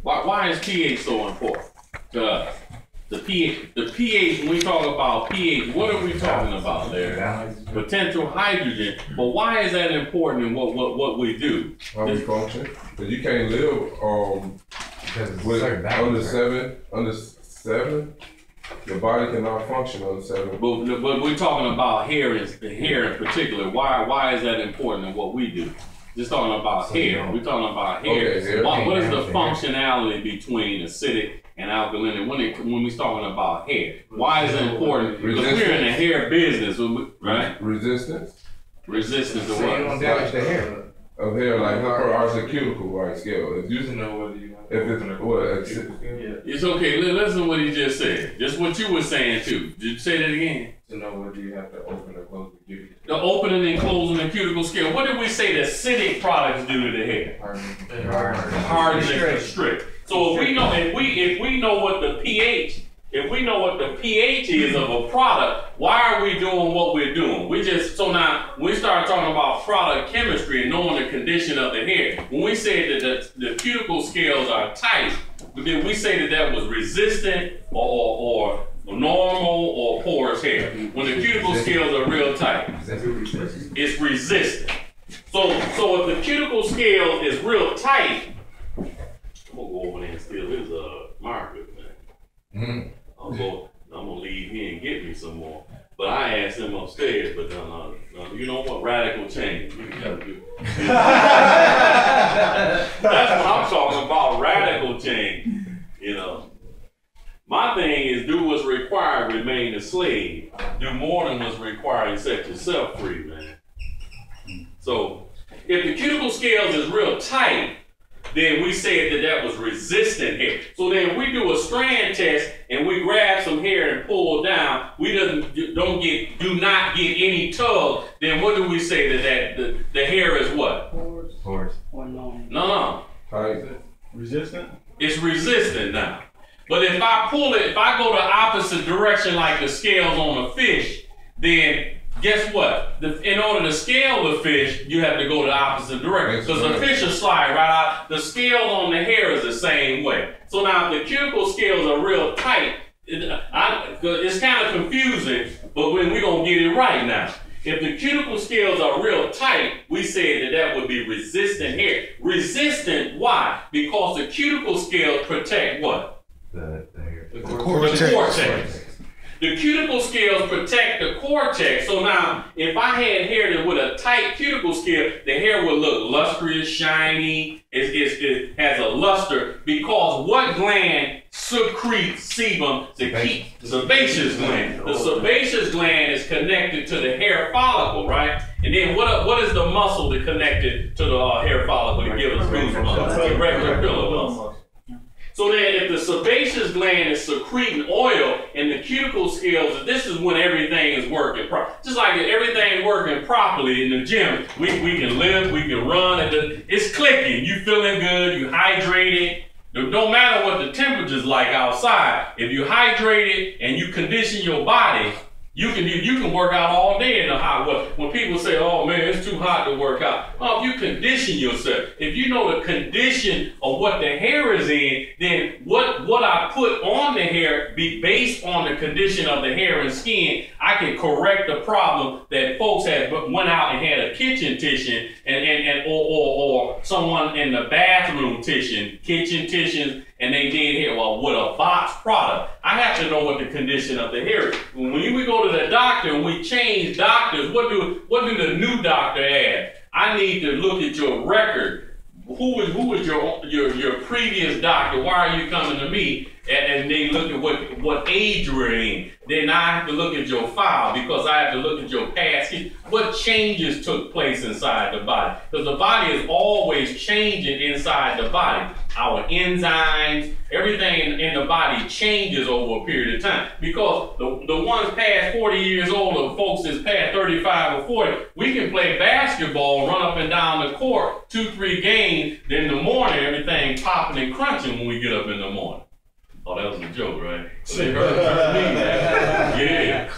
Why is pH so important to us? The pH, when we talk about pH, what are we talking about there? Potential hydrogen. But why is that important in what we do? How we function? Because you can't live with under seven. Your body cannot function under 7. But we're talking about hair in particular. Why is that important in what we do? Just talking about hair. We're talking about hair. Okay, what is the functionality between acidic and alkaline when we're talking about hair? Why is it important? Because we're in the hair business, right? Resistance. Resistance to what? You don't damage the hair. Of hair, like per our cuticle, right, scale. If you know whether you it's okay. Listen to what he just said. Just what you were saying too. Did you say that again? To know whether you have to open or close the cuticle. The opening and closing the cuticle scale. What did we say the acidic products do to the hair? Harden and constrict. So if we know what the pH. If we know what the pH is of a product, why are we doing what we're doing? So now, when we start talking about product chemistry and knowing the condition of the hair, when we say that the cuticle scales are tight, then we say that was resistant or normal or porous hair. When the cuticle scales are real tight, it's resistant. So if the cuticle scale is real tight, I'm gonna go over there and steal his marker, man. I'm gonna leave here and get me some more. But I asked him upstairs, but no, you know what? Radical change. You gotta do. That's what I'm talking about, radical change. You know. My thing is do what's required, remain a slave. Do more than what's required and set yourself free, man. So if the cuticle scales is real tight, then we said that was resistant hair. So then we do a strand test and we grab some hair and pull down. We do not get any tug. Then what do we say that the hair is what? Porous. No. Resistant? It's resistant now. But if I pull it, if I go the opposite direction like the scales on a fish, then guess what? In order to scale the fish, you have to go the opposite direction. Because the fish will slide right out. The scale on the hair is the same way. So now if the cuticle scales are real tight, it's kind of confusing, but we're going to get it right now. If the cuticle scales are real tight, we said that would be resistant hair. Resistant, why? Because the cuticle scales protect what? The cortex. The cuticle scales protect the cortex. So now, if I had hair that with a tight cuticle scale, the hair would look lustrous, shiny. It has a luster because what gland secretes sebum to keep the sebaceous gland? The sebaceous gland is connected to the hair follicle, right? And then what is the muscle that connected to the hair follicle to give us goosebumps? The regular pillar muscle. So then if the sebaceous gland is secreting oil and the cuticle scales, this is when everything is working properly. Just like everything working properly in the gym, we can lift, we can run, and it's clicking. You feeling good, you hydrated. It don't matter what the temperature's like outside. If you hydrated and you condition your body, you can work out all day in the hot weather. When people say, oh man, it's too hot to work out. Well, if you condition yourself, if you know the condition of what the hair is in, then what I put on the hair be based on the condition of the hair and skin, I can correct the problem that folks had went out and had a kitchen tissue or someone in the bathroom kitchen tissues, and they did hair with a box product. I have to know what the condition of the hair is. When we go to the doctor and we change doctors, what do the new doctor ask? I need to look at your record. Who was your previous doctor? Why are you coming to me? And they look at what age we're in. Then I have to look at your file because I have to look at your past history. What changes took place inside the body? Because the body is always changing inside the body. Our enzymes, everything in the body changes over a period of time. Because the ones past 40 years old, or folks that's past 35 or 40, we can play basketball, run up and down the court, 2-3 games, then in the morning everything popping and crunching when we get up in the morning. Oh, that was a joke, right? They heard me, man. Yeah.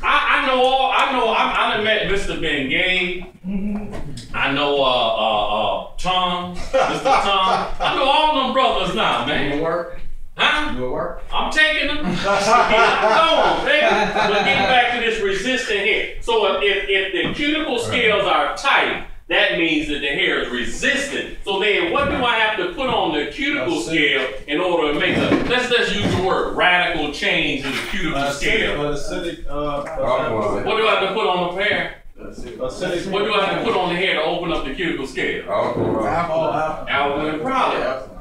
I done met Mr. Ben Gay. I know Tom, Mr. Tom. I to all them brothers now, man. You work? Huh? You work? I'm taking them. Go on, baby. But getting back to this resistant hair. So if the cuticle scales are tight, that means that the hair is resistant. So then what do I have to put on the cuticle scale in order to make a, let's use the word radical change in the cuticle scale. What What do I have to put on the hair? What do I have to put on the hair to open up the cuticle scale? Alkaline product.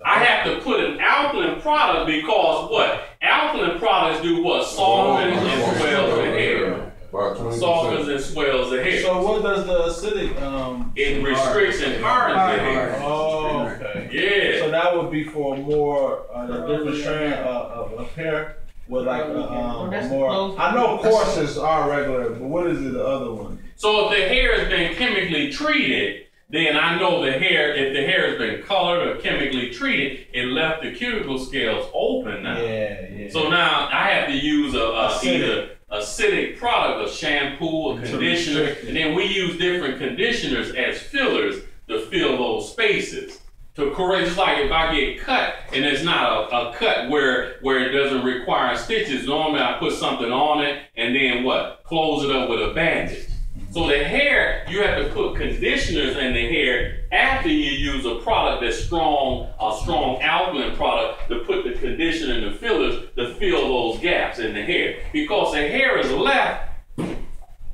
I have to put an alkaline product because what? Alkaline products do what? Softens and swells the hair. Softens and swells the hair. So what does the acidic It restricts and hardens the hair. Oh, okay. Yeah. So that would be for more a different strand of hair with like a more. I know courses are regular, but what is it, the other one? So if the hair has been chemically treated, then I know the hair, if the hair has been colored or chemically treated, it left the cuticle scales open now. Yeah. So now I have to use either acidic product, a shampoo, a conditioner, and then we use different conditioners as fillers to fill those spaces. To correct, just like if I get cut and it's not a cut where it doesn't require stitches, normally I put something on it and then what? Close it up with a bandage. So the hair, you have to put conditioners in the hair after you use a product that's strong, a strong alkaline product to put the conditioner and the fillers to fill those gaps in the hair. Because the hair is left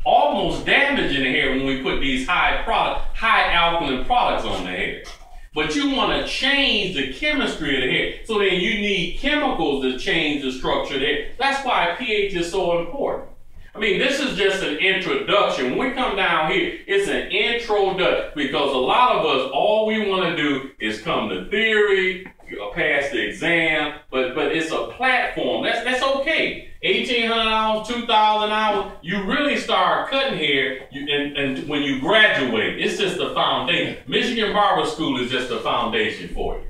almost damaging the hair when we put these high alkaline products on the hair. But you want to change the chemistry of the hair. So then you need chemicals to change the structure of the hair. That's why pH is so important. I mean, this is just an introduction. When we come down here, it's an introduction because a lot of us, all we want to do is come to theory, pass the exam, but it's a platform. That's okay. $1,800, $2,000 hours, you really start cutting hair and when you graduate, it's just the foundation. Michigan Barber School is just the foundation for you.